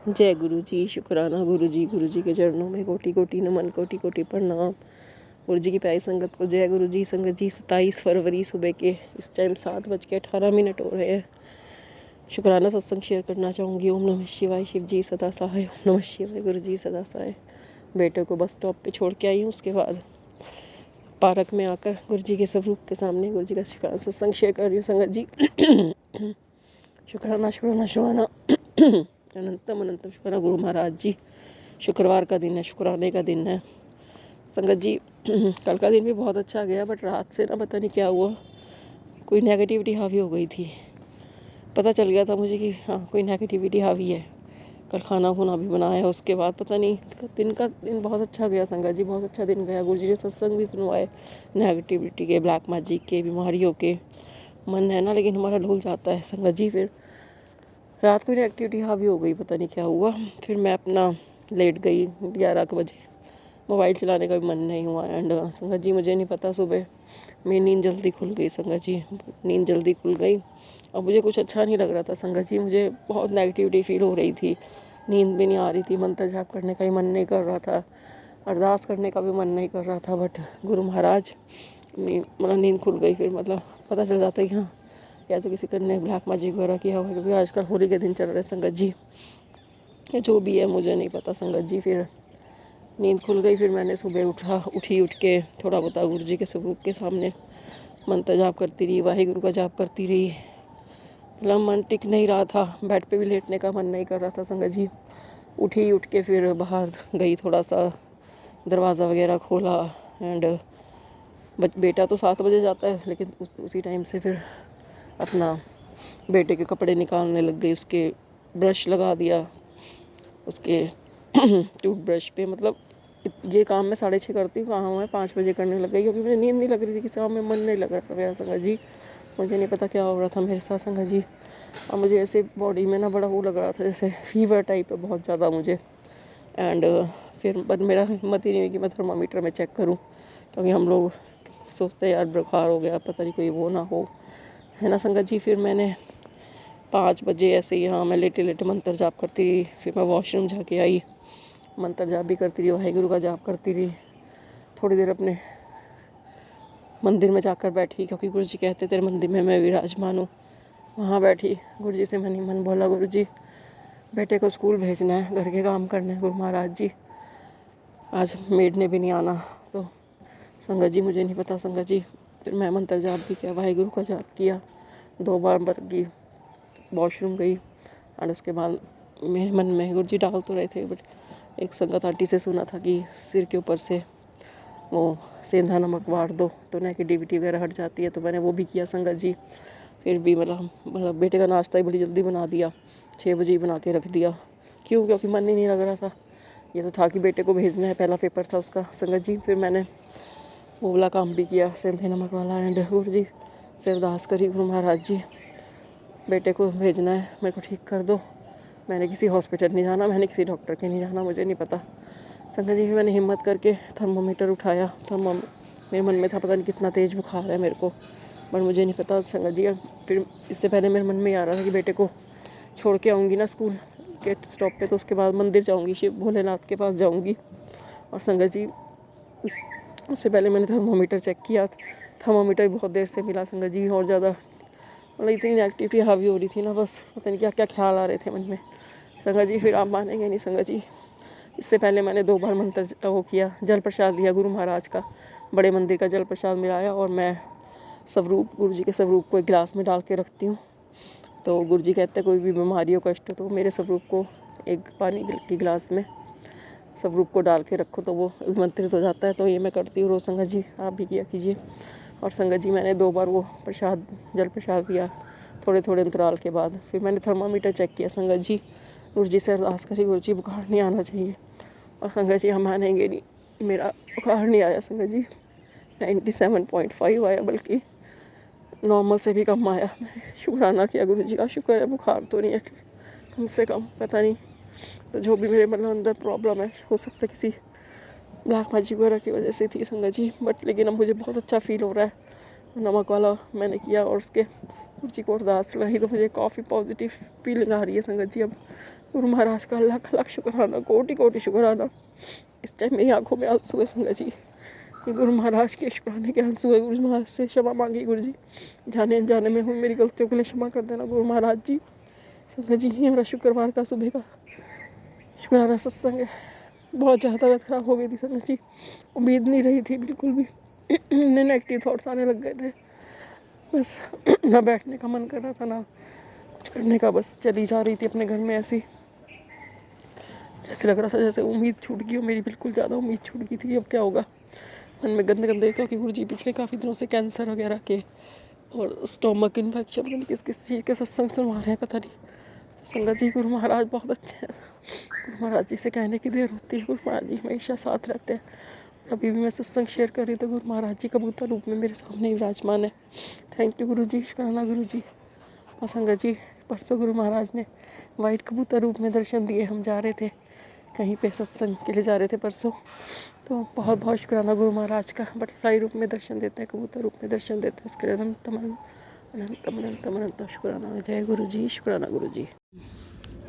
जय गुरु जी, शुक्राना गुरु जी के चरणों में कोटि कोटि नमन, कोटि कोटि प्रणाम। गुरु जी की प्यारी संगत को जय गुरु जी। संगत जी 27 फरवरी सुबह के इस टाइम 7:18 हो रहे हैं। शुक्राना सत्संग शेयर करना चाहूँगी। ओम नमः शिवाय, शिव जी सदा सहाय। ओम नमः शिवाय, गुरु जी सदा सहाय। बेटे को बस स्टॉप पे छोड़ के आई हूँ, उसके बाद पार्क में आकर गुरु जी के स्वरूप के सामने गुरु जी का शुक्राना सत्संग शेयर कर रही हूँ। संगत जी शुक्राना शुक्राना शुक्राना अनंतम अनंतम शुक्राना गुरु महाराज जी। शुक्रवार का दिन है, शुक्राने का दिन है। संगत जी कल का दिन भी बहुत अच्छा गया, बट रात से ना पता नहीं क्या हुआ, कोई नेगेटिविटी हावी हो गई थी। पता चल गया था मुझे कि हाँ कोई नेगेटिविटी हावी है। कल खाना खुना भी बनाया, उसके बाद पता नहीं दिन बहुत अच्छा गया। संगत जी बहुत अच्छा दिन गया। गुरु जी ने सत्संग भी सुनवाए, नेगेटिविटी के, ब्लैक मैजिक के, बीमारियों के। मन है ना लेकिन हमारा ढुल जाता है संगत जी। फिर रात को एक्टिविटी हावी हो गई, पता नहीं क्या हुआ। फिर मैं अपना लेट गई 11 बजे। मोबाइल चलाने का भी मन नहीं हुआ। एंड संगत जी मुझे नहीं पता, सुबह मेरी नींद जल्दी खुल गई। संगत जी नींद जल्दी खुल गई और मुझे कुछ अच्छा नहीं लग रहा था। संगत जी मुझे बहुत नेगेटिविटी फील हो रही थी, नींद भी नहीं आ रही थी, मंत्र जाप करने का भी मन नहीं कर रहा था, अरदास करने का भी मन नहीं कर रहा था। बट गुरु महाराज मतलब नींद खुल गई। फिर मतलब पता चल जाता है कि हाँ या तो किसी ने ब्लैक मैजिक वगैरह किया हुआ, क्योंकि आजकल होली के दिन चल रहे संगत जी, या जो भी है मुझे नहीं पता संगत जी। फिर नींद खुल गई। फिर मैंने सुबह उठ के थोड़ा बहुत गुरु जी के स्वरूप के सामने मंत्र जाप करती रही, वाहिगुरु का जाप करती रही। मतलब मन टिक नहीं रहा था, बेड पे भी लेटने का मन नहीं कर रहा था संगत जी। उठ के फिर बाहर गई, थोड़ा सा दरवाज़ा वगैरह खोला। एंड बेटा तो 7 बजे जाता है, लेकिन उसी टाइम से फिर अपना बेटे के कपड़े निकालने लग गई, उसके ब्रश लगा दिया उसके टूथब्रश पे। मतलब ये काम मैं 6:30 करती हूँ, कहाँ मैं 5 बजे करने लग गई, क्योंकि मुझे नींद नहीं लग रही थी, किसी काम में मन नहीं लग रहा था मेरा संगत जी। मुझे नहीं पता क्या हो रहा था मेरे साथ संगत जी। और मुझे ऐसे बॉडी में ना बड़ा वो लग रहा था, जैसे फीवर टाइप है बहुत ज़्यादा मुझे। एंड फिर बट मेरा हिम्मत ही नहीं हुई कि मैं थर्मामीटर में चेक करूँ, क्योंकि हम लोग सोचते हैं यार बुखार हो गया, पता नहीं कोई वो ना हो, है ना संगत जी। फिर मैंने 5 बजे ऐसे ही हाँ मैं लेटे लेटे मंत्र जाप करती रही। फिर मैं वॉशरूम जाके आई, मंत्र जाप भी करती रही, वाहिगुरु का जाप करती रही। थोड़ी देर अपने मंदिर में जाकर बैठी, क्योंकि गुरु जी कहते तेरे मंदिर में मैं विराजमान हूँ। वहाँ बैठी, गुरु जी से मन ही मन बोला, गुरु जी बेटे को स्कूल भेजना है, घर के काम करने हैं गुरु महाराज जी, आज मेड ने भी नहीं आना। तो संगत जी मुझे नहीं पता संगत जी। फिर मैं मंत्र जाप भी किया, वाहिगुरु का जाप किया, 2 बार गई, वॉशरूम गई। और उसके बाद मेरे मन में गुरु जी डाल तो रहे थे, बट एक संगत आंटी से सुना था कि सिर के ऊपर से वो सेंधा नमक वार दो तो नेगेटिविटी वगैरह हट जाती है, तो मैंने वो भी किया संगत जी। फिर भी मतलब बेटे का नाश्ता ही बड़ी जल्दी बना दिया, 6 बजे ही बना के रख दिया। क्यों? क्योंकि मन ही नहीं लग रहा था। ये तो था कि बेटे को भेजना है, पहला पेपर था उसका संगत जी। फिर मैंने वो वाला काम भी किया, सेंधे नमक वाला। एंड गुरु जी से अरदास करी, गुरु महाराज जी बेटे को भेजना है, मेरे को ठीक कर दो। मैंने किसी हॉस्पिटल नहीं जाना, मैंने किसी डॉक्टर के नहीं जाना, मुझे नहीं पता संगत जी। मैंने हिम्मत करके थर्मोमीटर उठाया। मेरे मन में था पता नहीं कितना तेज़ बुखार है मेरे को, पर मुझे नहीं पता संगत जी। फिर इससे पहले मेरे मन में आ रहा था कि बेटे को छोड़ के आऊँगी ना स्कूल के स्टॉप पे, तो उसके बाद मंदिर जाऊँगी, शिव भोलेनाथ के पास जाऊँगी। और संगत जी उससे पहले मैंने थर्मोमीटर चेक किया, थर्मोमीटर बहुत देर से मिला संगत जी। और ज़्यादा मतलब इतनी नेगेटिविटी हावी हो रही थी ना, बस पता नहीं क्या क्या ख्याल आ रहे थे मन में संगत जी। फिर आप मानेंगे नहीं संगत जी, इससे पहले मैंने 2 बार मंत्र वो किया, जल प्रसाद दिया गुरु महाराज का, बड़े मंदिर का जल प्रसाद मिलाया। और मैं स्वरूप गुरु जी के स्वरूप को एक गिलास में डाल के रखती हूँ। तो गुरु जी कहते हैं कोई भी बीमारी हो, कष्ट हो, तो मेरे स्वरूप को एक पानी के गिलास में स्वरूप को डाल के रखो तो वो विमंत्रित हो जाता है। तो ये मैं करती हूँ रोज़ संगत जी, आप भी किया कीजिए। और संगत जी मैंने 2 बार वो प्रसाद जल प्रसाद दिया थोड़े थोड़े अंतराल के बाद। फिर मैंने थर्मामीटर चेक किया संगत जी, गुरु जी से अरदास करी, गुरु जी बुखार नहीं आना चाहिए। और संगत जी हम मानेंगे नहीं, मेरा बुखार नहीं आया संगत जी, 97.5 आया, बल्कि नॉर्मल से भी कम आया। मैंने शुक्राना किया गुरु जी का, शुक्र है बुखार तो नहीं है कम से कम। पता नहीं तो जो भी मेरे मतलब अंदर प्रॉब्लम है, हो सकता है किसी ब्लैक मैजिक वगैरह की वजह से थी संगत जी। बट लेकिन अब मुझे बहुत अच्छा फील हो रहा है। नमक वाला मैंने किया और उसके गुरु जी को अरदास लगाई, तो मुझे काफ़ी पॉजिटिव फीलिंग आ रही है संगत जी। अब गुरु महाराज का लाख लाख शुक्राना, कोटि कोटि शुक्राना। इस टाइम मेरी आंखों में आंसू है संगत जी, कि गुरु महाराज के शुक्राने के आंसू है। गुरु महाराज से क्षमा मांगी गुरु जी, जाने अनजाने में हूँ, मेरी गलतियों के लिए क्षमा कर देना गुरु महाराज जी। संगत जी ये मेरा शुक्रवार का सुबह का शुक्राना सत्संग है। बहुत ज़्यादा तबीयत खराब हो गई थी संगत जी, उम्मीद नहीं रही थी बिल्कुल भी। नेगेटिव थॉट्स आने लग गए थे, बस ना बैठने का मन कर रहा था ना कुछ करने का, बस चली जा रही थी अपने घर में ऐसी। ऐसे लग रहा था जैसे उम्मीद छूट गई हो मेरी, बिल्कुल ज़्यादा उम्मीद छूट गई थी। अब क्या होगा मन में गंदे गंदे, क्योंकि गुरु जी पिछले काफ़ी दिनों से कैंसर वगैरह के और स्टोमक इन्फेक्शन, पता नहीं किस किस चीज़ के सत्संग सुनवा रहे हैं पता नहीं। तो संगत जी गुरु महाराज बहुत अच्छे हैं, गुरु महाराज जी से कहने की देर होती है, गुरु महाराज जी हमेशा साथ रहते हैं। अभी भी मैं सत्संग शेयर कर रही तो गुरु महाराज जी कबूतर रूप में मेरे सामने ही विराजमान है। थैंक यू गुरु जी, शुक्राना गुरु जी। और संगत जी परसों गुरु महाराज ने वाइट कबूतर रूप में दर्शन दिए। हम जा रहे थे कहीं पे सत्संग के लिए जा रहे थे परसों, तो बहुत बहुत शुक्राना गुरु महाराज का। बटरफ्लाई रूप में दर्शन देते हैं, कबूतर रूप में दर्शन देते हैं, उसके लिए अनंतम अनंतम अनंतम अनंत शुक्राना। जय गुरु जी, शुक्राना गुरु जी।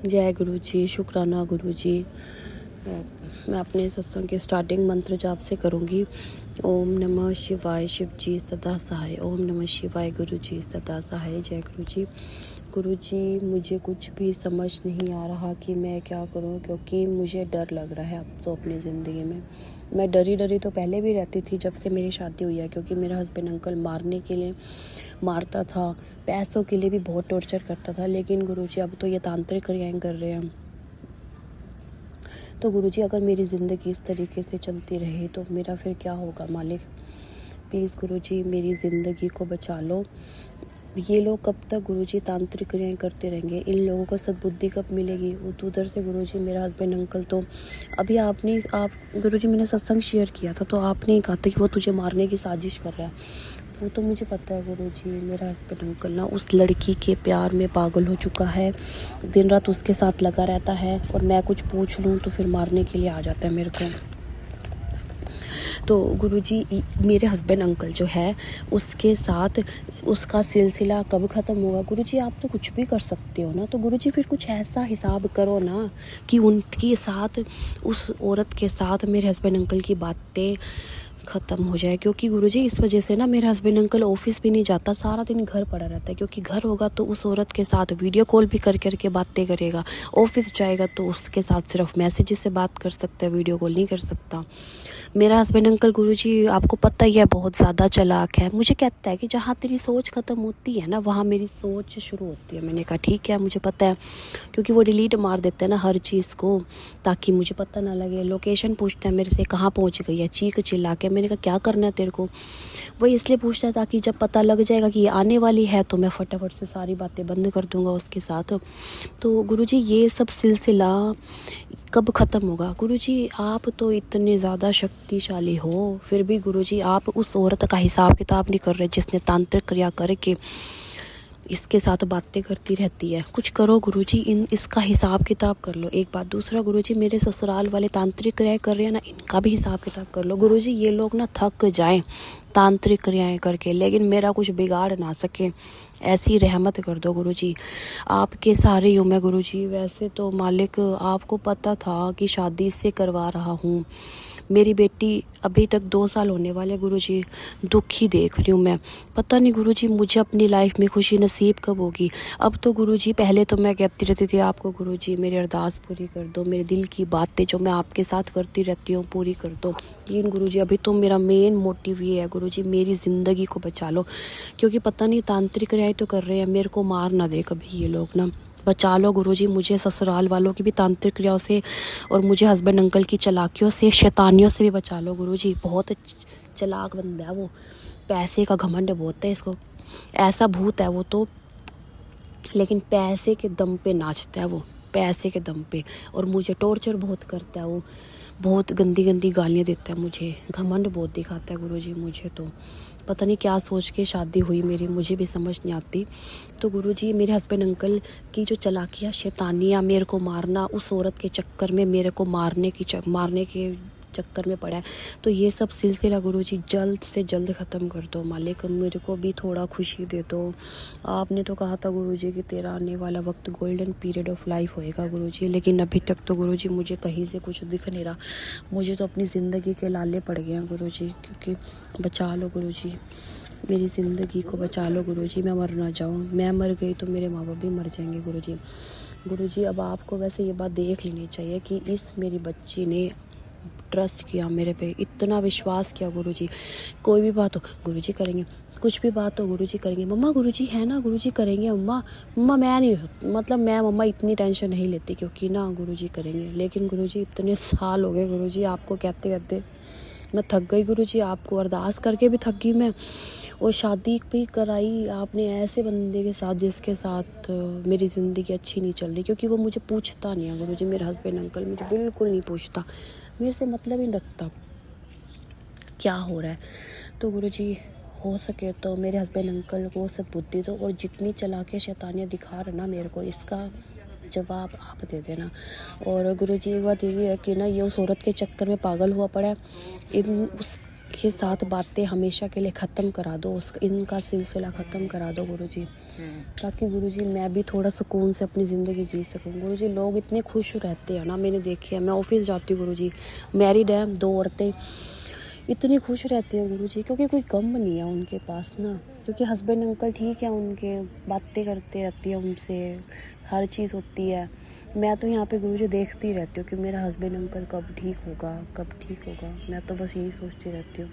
जय गुरु जी, शुक्राना गुरु जी। मैं अपने सत्संग के स्टार्टिंग मंत्र जाप से करूँगी। ओम नमः शिवाय, शिव जी सदा सहाय। ओम नमः शिवाय, गुरु जी सदा सहाय। जय गुरु जी। गुरु जी मुझे कुछ भी समझ नहीं आ रहा कि मैं क्या करूं, क्योंकि मुझे डर लग रहा है अब तो अपनी ज़िंदगी में। मैं डरी तो पहले भी रहती थी जब से मेरी शादी हुई है, क्योंकि मेरा हस्बैंड अंकल मारने के लिए मारता था, पैसों के लिए भी बहुत टॉर्चर करता था। लेकिन गुरुजी अब तो ये तांत्रिक क्रियाएं कर रहे हैं। तो गुरुजी अगर मेरी ज़िंदगी इस तरीके से चलती रही तो मेरा फिर क्या होगा मालिक। प्लीज़ गुरुजी मेरी ज़िंदगी को बचा लो। ये लोग कब तक गुरुजी तांत्रिक क्रियाएं करते रहेंगे, इन लोगों को सद्बुद्धि कब मिलेगी। उधर से गुरुजी मेरा हस्बैंड अंकल तो अभी आप गुरुजी मैंने सत्संग शेयर किया था तो आपने कहा था कि वो तुझे मारने की साजिश कर रहा है। वो तो मुझे पता है गुरुजी, मेरा हस्बैंड अंकल ना उस लड़की के प्यार में पागल हो चुका है, दिन रात उसके साथ लगा रहता है, और मैं कुछ पूछ लूँ तो फिर मारने के लिए आ जाता है मेरे को। तो गुरुजी मेरे हस्बैंड अंकल जो है उसके साथ उसका सिलसिला कब ख़त्म होगा। गुरुजी आप तो कुछ भी कर सकते हो ना, तो गुरुजी फिर कुछ ऐसा हिसाब करो ना कि उनके साथ, उस औरत के साथ मेरे हस्बैंड अंकल की बातें ख़त्म हो जाए। क्योंकि गुरुजी इस वजह से ना मेरा हस्बैंड अंकल ऑफिस भी नहीं जाता, सारा दिन घर पड़ा रहता है। क्योंकि घर होगा तो उस औरत के साथ वीडियो कॉल भी करके बातें करेगा, ऑफिस जाएगा तो उसके साथ सिर्फ मैसेज से बात कर सकता है, वीडियो कॉल नहीं कर सकता। मेरा हस्बैंड अंकल गुरुजी आपको पता ही है बहुत ज़्यादा चालाक है। मुझे कहता है कि जहाँ तेरी सोच ख़त्म होती है ना वहाँ मेरी सोच शुरू होती है। मैंने कहा ठीक है मुझे पता है, क्योंकि वो डिलीट मार देते हैं ना हर चीज़ को ताकि मुझे पता ना लगे। लोकेशन पूछता है मेरे से कहाँ पहुँच गई है, चीख चिल्ला के। मैंने कहा क्या करना है तेरे को, वो इसलिए पूछता है ताकि जब पता लग जाएगा कि ये आने वाली है तो मैं फटाफट से सारी बातें बंद कर दूंगा उसके साथ। तो गुरुजी ये सब सिलसिला कब ख़त्म होगा। गुरुजी आप तो इतने ज़्यादा शक्तिशाली हो, फिर भी गुरुजी आप उस औरत का हिसाब किताब नहीं कर रहे जिसने तांत्रिक क्रिया करके इसके साथ बातें करती रहती है। कुछ करो गुरुजी, इसका हिसाब किताब कर लो। एक बात, दूसरा गुरुजी मेरे ससुराल वाले तांत्रिक क्रियाएं कर रहे हैं ना, इनका भी हिसाब किताब कर लो। गुरुजी ये लोग ना थक जाएं तांत्रिक क्रियाएं करके, लेकिन मेरा कुछ बिगाड़ ना सके, ऐसी रहमत कर दो गुरुजी। आपके सारे ही हूँ मैं गुरुजी। वैसे तो मालिक आपको पता था कि शादी से करवा रहा हूँ, मेरी बेटी अभी तक 2 साल होने वाले गुरुजी, दुख ही देख रही हूँ मैं। पता नहीं गुरुजी मुझे अपनी लाइफ में खुशी नसीब कब होगी। अब तो गुरुजी पहले तो मैं कहती रहती थी आपको गुरुजी मेरी अरदास पूरी कर दो, मेरे दिल की बातें जो मैं आपके साथ करती रहती हूँ पूरी कर दो। लेकिन गुरुजी अभी तो मेरा मेन मोटिव ये है गुरुजी मेरी ज़िंदगी को बचा लो, क्योंकि पता नहीं तांत्रिक क्रियाएं तो कर रहे हैं, मेरे को मार ना दे कभी ये लोग ना। बचा लो गुरुजी मुझे ससुराल वालों की भी तांत्रिक क्रियाओं से, और मुझे हस्बैंड अंकल की चालाकियों से, शैतानियों से भी बचा लो गुरुजी। बहुत चालाक बंदा है वो, पैसे का घमंड बहुत है इसको, ऐसा भूत है वो तो, लेकिन पैसे के दम पे नाचता है वो, पैसे के दम पे। और मुझे टॉर्चर बहुत करता है वो, बहुत गंदी गंदी गालियाँ देता है मुझे, घमंड बहुत दिखाता है गुरुजी मुझे। तो पता नहीं क्या सोच के शादी हुई मेरी, मुझे भी समझ नहीं आती। तो गुरुजी मेरे हस्बैंड अंकल की जो चालाकियाँ, शैतानियाँ, मेरे को मारना, उस औरत के चक्कर में मेरे को मारने के चक्कर में पड़ा है। तो ये सब सिलसिला गुरुजी जल्द से जल्द ख़त्म कर दो मालिक, मेरे को भी थोड़ा खुशी दे दो। आपने तो कहा था गुरुजी कि तेरा आने वाला वक्त गोल्डन पीरियड ऑफ लाइफ होएगा गुरुजी, लेकिन अभी तक तो गुरुजी मुझे कहीं से कुछ दिख नहीं रहा। मुझे तो अपनी ज़िंदगी के लाले पड़ गए हैं गुरुजी, क्योंकि बचा लो गुरुजी, मेरी ज़िंदगी को बचा लो गुरुजी, मैं मर ना जाऊँ। मैं मर गई तो मेरे माँ बाप भी मर जाएंगे गुरुजी। गुरुजी अब आपको वैसे ये बात देख लेनी चाहिए कि इस मेरी बच्ची ने ट्रस्ट किया मेरे पे, इतना विश्वास किया गुरुजी। कोई भी बात हो गुरुजी करेंगे, कुछ भी बात हो गुरुजी करेंगे। मम्मा गुरुजी है ना, गुरुजी करेंगे। मम्मा मम्मा मैं नहीं, मतलब मैं मम्मा इतनी टेंशन नहीं लेती, क्योंकि ना गुरुजी करेंगे। लेकिन गुरुजी इतने साल हो गए गुरुजी आपको कहते कहते मैं थक गई गुरुजी, आपको अरदास करके भी थक गई मैं, और शादी भी कराई आपने ऐसे बंदे के साथ जिसके साथ मेरी ज़िंदगी अच्छी नहीं चल रही, क्योंकि वो मुझे पूछता नहीं है गुरुजी। मेरे हस्बैंड अंकल मुझे बिल्कुल नहीं पूछता, मेरे से मतलब ही नहीं रखता क्या हो रहा है। तो गुरुजी हो सके तो मेरे हस्बैंड अंकल को सब बुद्धि दो, और जितनी चलाके शैतानियाँ दिखा रहे ना मेरे को, इसका जवाब आप दे देना। और गुरुजी एक बात ये भी है कि ना ये उस औरत के चक्कर में पागल हुआ पड़ा है, इन उसके साथ बातें हमेशा के लिए ख़त्म करा दो, इनका सिलसिला ख़त्म करा दो गुरुजी, ताकि गुरुजी मैं भी थोड़ा सुकून से अपनी ज़िंदगी जी सकूं। गुरुजी लोग इतने खुश रहते हैं ना, मैंने देखे हैं, मैं ऑफिस जाती हूँ गुरुजी, मैरिड है, 2 औरतें, इतनी खुश रहती है गुरुजी, क्योंकि कोई गम नहीं है उनके पास ना, क्योंकि हस्बैंड अंकल ठीक है उनके, बातें करते रहती है उनसे, हर चीज़ होती है। मैं तो यहाँ पे गुरुजी देखती रहती हूँ कि मेरा हस्बैंड अंकल कब ठीक होगा, कब ठीक होगा, मैं तो बस यही सोचती रहती हूँ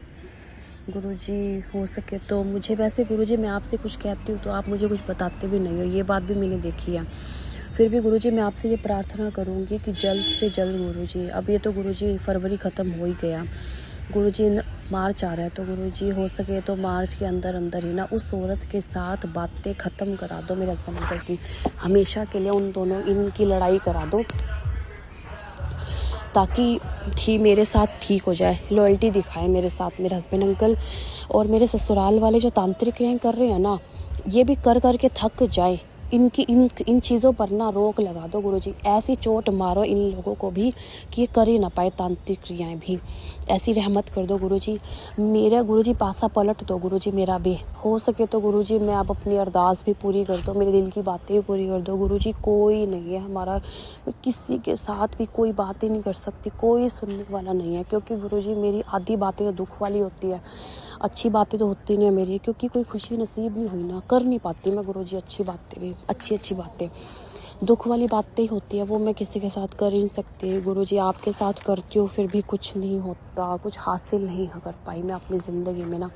गुरुजी। हो सके तो मुझे, वैसे गुरुजी मैं आपसे कुछ कहती हूँ तो आप मुझे कुछ बताते भी नहीं हो, ये बात भी मैंने देखी है। फिर भी गुरुजी मैं आपसे ये प्रार्थना करूँगी कि जल्द से जल्द गुरुजी, अब ये तो गुरुजी फरवरी ख़त्म हो ही गया गुरुजी, मार्च आ रहा है, तो गुरुजी हो सके तो मार्च के अंदर अंदर ही ना उस औरत के साथ बातें ख़त्म करा दो मेरे हस्बैंड अंकल की, हमेशा के लिए उन दोनों इनकी लड़ाई करा दो, ताकि मेरे साथ ठीक हो जाए, लॉयल्टी दिखाए मेरे साथ मेरे हस्बैंड अंकल। और मेरे ससुराल वाले जो तांत्रिक क्रियाएं कर रहे हैं ना, ये भी कर कर के थक जाए। इनकी इन चीज़ों पर ना रोक लगा दो गुरुजी, ऐसी चोट मारो इन लोगों को भी कि ये कर ही ना पाए तांत्रिक क्रियाएं भी, ऐसी रहमत कर दो गुरुजी। मेरा गुरुजी पासा पलट दो गुरुजी, मेरा भी हो सके तो गुरुजी मैं अब अपनी अरदास भी पूरी कर दो, मेरे दिल की बातें भी पूरी कर दो गुरुजी। कोई नहीं है हमारा, मैं किसी के साथ भी कोई बात ही नहीं कर सकती, कोई सुनने वाला नहीं है, क्योंकि गुरुजी मेरी आधी बातें तो दुख वाली होती है, अच्छी बातें तो होती नहीं है मेरी, क्योंकि कोई खुशी नसीब नहीं हुई ना, कर नहीं पाती मैं गुरुजी अच्छी बातें भी, अच्छी बातें, दुख वाली बातें ही होती है, वो मैं किसी के साथ कर ही नहीं सकती गुरुजी। आपके साथ करती हूँ फिर भी कुछ नहीं होता, कुछ हासिल नहीं कर पाई मैं अपनी ज़िंदगी में ना।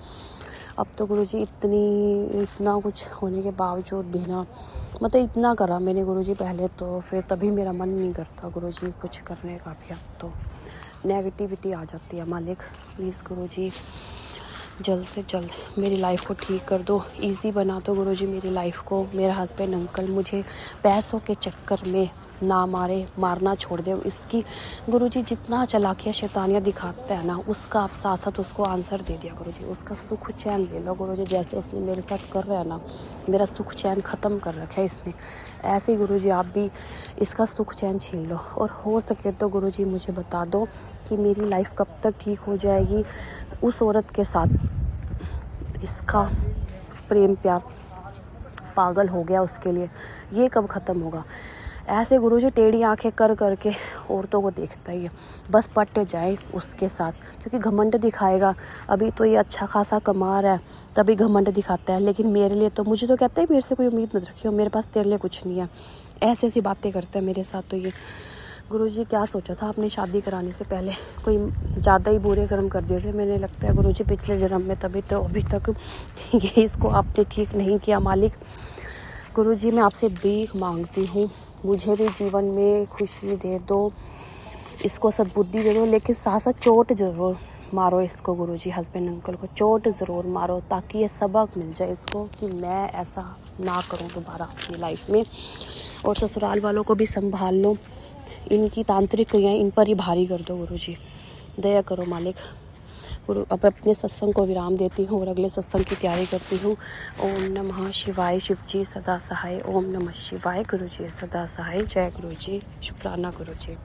अब तो गुरुजी इतना कुछ होने के बावजूद भी ना, मतलब इतना करा मैंने गुरुजी पहले तो, फिर तभी मेरा मन नहीं करता गुरुजी कुछ करने का भी। अब तो नेगेटिविटी आ जाती है मालिक, प्लीज़ गुरुजी जल्द से जल्द मेरी लाइफ को ठीक कर दो, इजी बना दो गुरुजी मेरी लाइफ को। मेरा हस्बैंड अंकल मुझे पैसों के चक्कर में ना मारना छोड़ दे, इसकी गुरुजी जितना चालाकियाँ शैतानियाँ दिखाता है ना, उसका आप साथ साथ उसको आंसर दे दिया गुरुजी, उसका सुख चैन ले लो गुरुजी, जैसे उसने मेरे साथ कर रहा है ना, मेरा सुख चैन ख़त्म कर रखा है इसने, ऐसे ही गुरुजी आप भी इसका सुख चैन छीन लो। और हो सके तो गुरुजी मुझे बता दो कि मेरी लाइफ कब तक ठीक हो जाएगी, उस औरत के साथ इसका प्रेम प्यार पागल हो गया उसके लिए, ये कब ख़त्म होगा। ऐसे गुरुजी टेढ़ी आंखें कर करके औरतों को देखता ही है, बस पट जाए उसके साथ, क्योंकि घमंड दिखाएगा। अभी तो ये अच्छा खासा कमा रहा है तभी घमंड दिखाता है, लेकिन मेरे लिए तो, मुझे तो कहता है मेरे से कोई उम्मीद मत रखियो, मेरे पास तेरे लिए कुछ नहीं है, ऐसी बातें करता है मेरे साथ। तो ये गुरुजी क्या सोचा था आपने शादी कराने से पहले, कोई ज़्यादा ही बुरे कर्म कर दिए थे मैंने, लगता है गुरुजी पिछले जन्म में, तभी तो अभी तक ये इसको आपने ठीक नहीं किया मालिक। गुरुजी मैं आपसे भीख मांगती हूँ, मुझे भी जीवन में खुशी दे दो, इसको सद्बुद्धि दे दो, लेकिन साथ साथ चोट ज़रूर मारो इसको गुरुजी, हस्बैंड अंकल को चोट ज़रूर मारो, ताकि ये सबक मिल जाए इसको कि मैं ऐसा ना करूँ दोबारा अपनी लाइफ में। और ससुराल वालों को भी संभाल लो, इनकी तांत्रिक क्रियाएं इन पर ही भारी कर दो गुरुजी, दया करो मालिक। गुरु अब अपने सत्संग को विराम देती हूँ और अगले सत्संग की तैयारी करती हूँ। ओम नमः शिवाय, शिव जी सदा सहाय। ओम नमः शिवाय, गुरु जी सदा सहाय। जय गुरु जी, शुक्राना गुरु जी।